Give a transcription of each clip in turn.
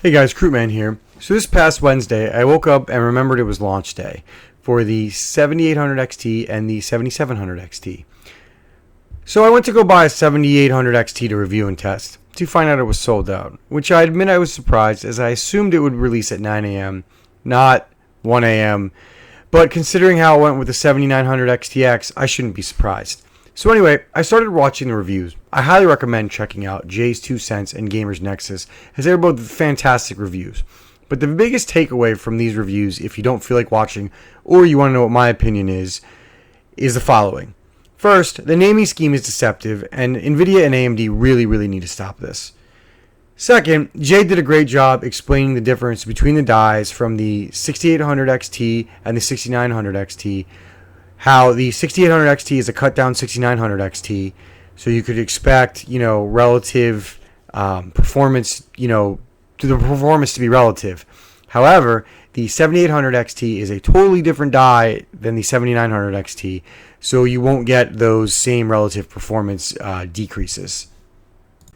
Hey guys, Crewman here. So this past Wednesday, I woke up and remembered it was launch day for the 7800 XT and the 7700 XT. So I went to go buy a 7800 XT to review and test to find out it was sold out, which I admit I was surprised as I assumed it would release at 9 a.m., not 1 a.m., but considering how it went with the 7900 XTX, I shouldn't be surprised. So anyway, I started watching the reviews. I highly recommend checking out Jay's 2 Cents and Gamers Nexus, as they're both fantastic reviews. But the biggest takeaway from these reviews, if you don't feel like watching or you want to know what my opinion is the following. First, the naming scheme is deceptive, and Nvidia and AMD really need to stop this. Second, Jay did a great job explaining the difference between the dies from the 6800 XT and the 6900 XT. How the 6800 XT is a cut down 6900 XT, so you could expect, relative performance, to the performance to be relative. However, the 7800 XT is a totally different die than the 7900 XT, so you won't get those same relative performance decreases.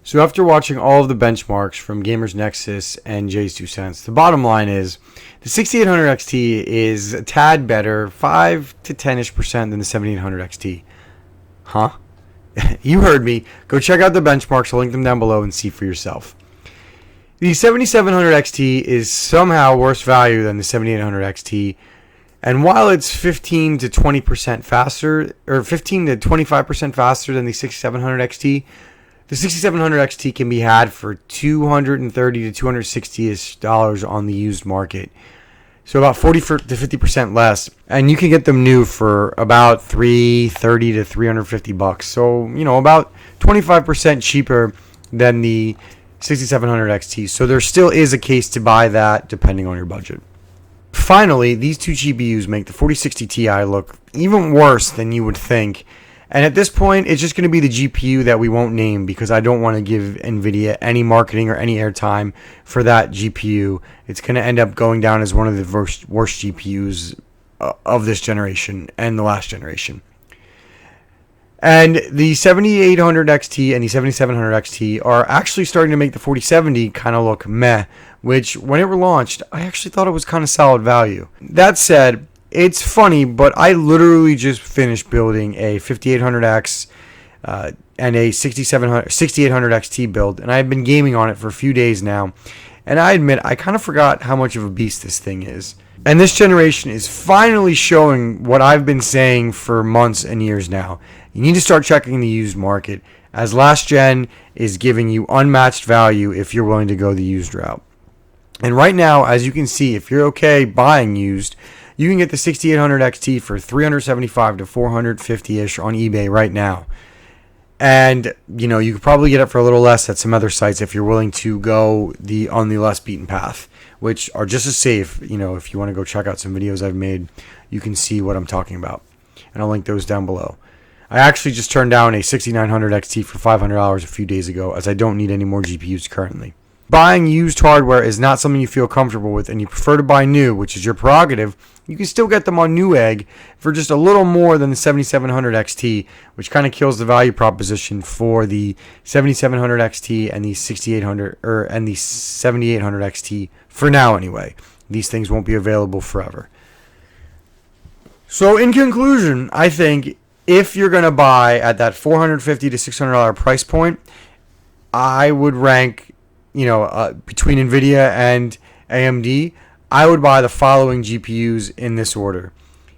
So after watching all of the benchmarks from Gamers Nexus and Jay's 2 Cents, the bottom line is the 6800 XT is a tad better, 5 to 10-ish% than the 7800 XT. Huh? You heard me. Go check out the benchmarks. I'll link them down below and see for yourself. The 7700 XT is somehow worse value than the 7800 XT. And while it's 15 to 20% faster, or 15 to 25% faster than the 6700 XT, the 6700 XT can be had for $230 to $260 on the used market. So about 40 to 50% less. And you can get them new for about $330 to $350. So, about 25% cheaper than the 6700 XT. So there still is a case to buy that depending on your budget. Finally, these two GPUs make the 4060 Ti look even worse than you would think. And at this point, it's just going to be the GPU that we won't name because I don't want to give Nvidia any marketing or any airtime for that GPU. It's going to end up going down as one of the worst GPUs of this generation and the last generation. And the 7800 XT and the 7700 XT are actually starting to make the 4070 kind of look meh, which when it were launched, I actually thought it was kind of solid value. That said, it's funny, but I literally just finished building a 5800X and a 6800 XT build, and I've been gaming on it for a few days now. And I admit, I kind of forgot how much of a beast this thing is. And this generation is finally showing what I've been saying for months and years now. You need to start checking the used market, as last gen is giving you unmatched value if you're willing to go the used route. And right now, as you can see, if you're okay buying used, you can get the 6800 XT for $375 to $450-ish on eBay right now. And, you could probably get it for a little less at some other sites if you're willing to go on the less beaten path, which are just as safe. If you want to go check out some videos I've made, you can see what I'm talking about. And I'll link those down below. I actually just turned down a 6900 XT for $500 a few days ago, as I don't need any more GPUs currently. Buying used hardware is not something you feel comfortable with and you prefer to buy new, which is your prerogative, you can still get them on Newegg for just a little more than the 7700 XT, which kind of kills the value proposition for the 7700 XT and the 6800 and the 7800 XT for now anyway. These things won't be available forever. So in conclusion, I think if you're going to buy at that $450 to $600 price point, I would rank between Nvidia and AMD, I would buy the following GPUs in this order.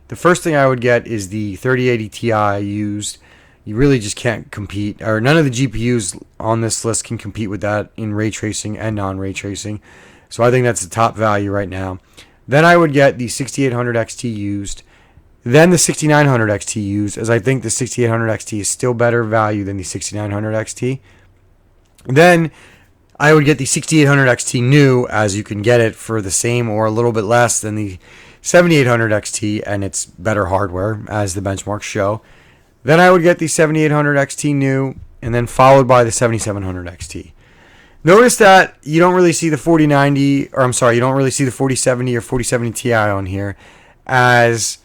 The first thing I would get is the 3080 Ti used. You really just can't compete, or none of the GPUs on this list can compete with that in ray tracing and non-ray tracing. So I think that's the top value right now. Then I would get the 6800 XT used. Then the 6900 XT used, as I think the 6800 XT is still better value than the 6900 XT. Then I would get the 6800 XT new, as you can get it for the same or a little bit less than the 7800 XT, and it's better hardware, as the benchmarks show. Then I would get the 7800 XT new, and then followed by the 7700 XT. Notice that you don't really see the 4090, you don't really see the 4070 or 4070 Ti on here, as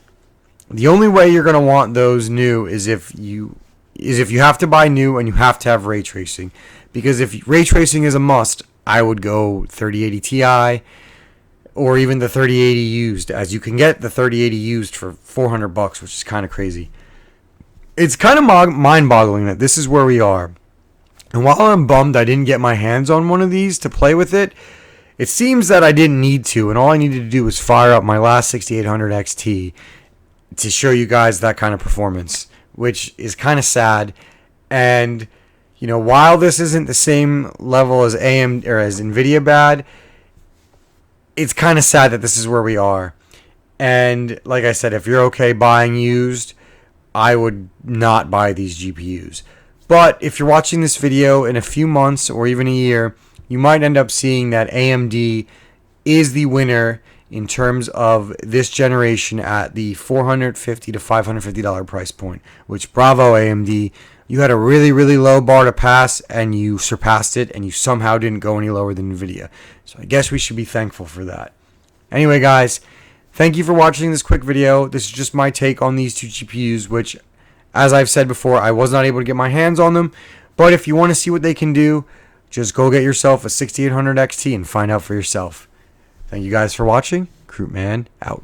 the only way you're going to want those new is if you have to buy new and you have to have ray tracing. Because if ray tracing is a must, I would go 3080 Ti or even the 3080 used, as you can get the 3080 used for $400, which is kind of crazy. It's kind of mind-boggling that this is where we are. And while I'm bummed I didn't get my hands on one of these to play with it, it seems that I didn't need to, and all I needed to do was fire up my last 6800 XT to show you guys that kind of performance, which is kind of sad. And while this isn't the same level as AMD or as Nvidia bad, it's kind of sad that this is where we are. And like I said, if you're okay buying used, I would not buy these GPUs. But if you're watching this video in a few months or even a year, you might end up seeing that AMD is the winner in terms of this generation at the $450 to $550 price point, which bravo AMD. You had a really, really low bar to pass, and you surpassed it, and you somehow didn't go any lower than NVIDIA. So I guess we should be thankful for that. Anyway, guys, thank you for watching this quick video. This is just my take on these two GPUs, which, as I've said before, I was not able to get my hands on them. But if you want to see what they can do, just go get yourself a 6800 XT and find out for yourself. Thank you guys for watching. Krootman out.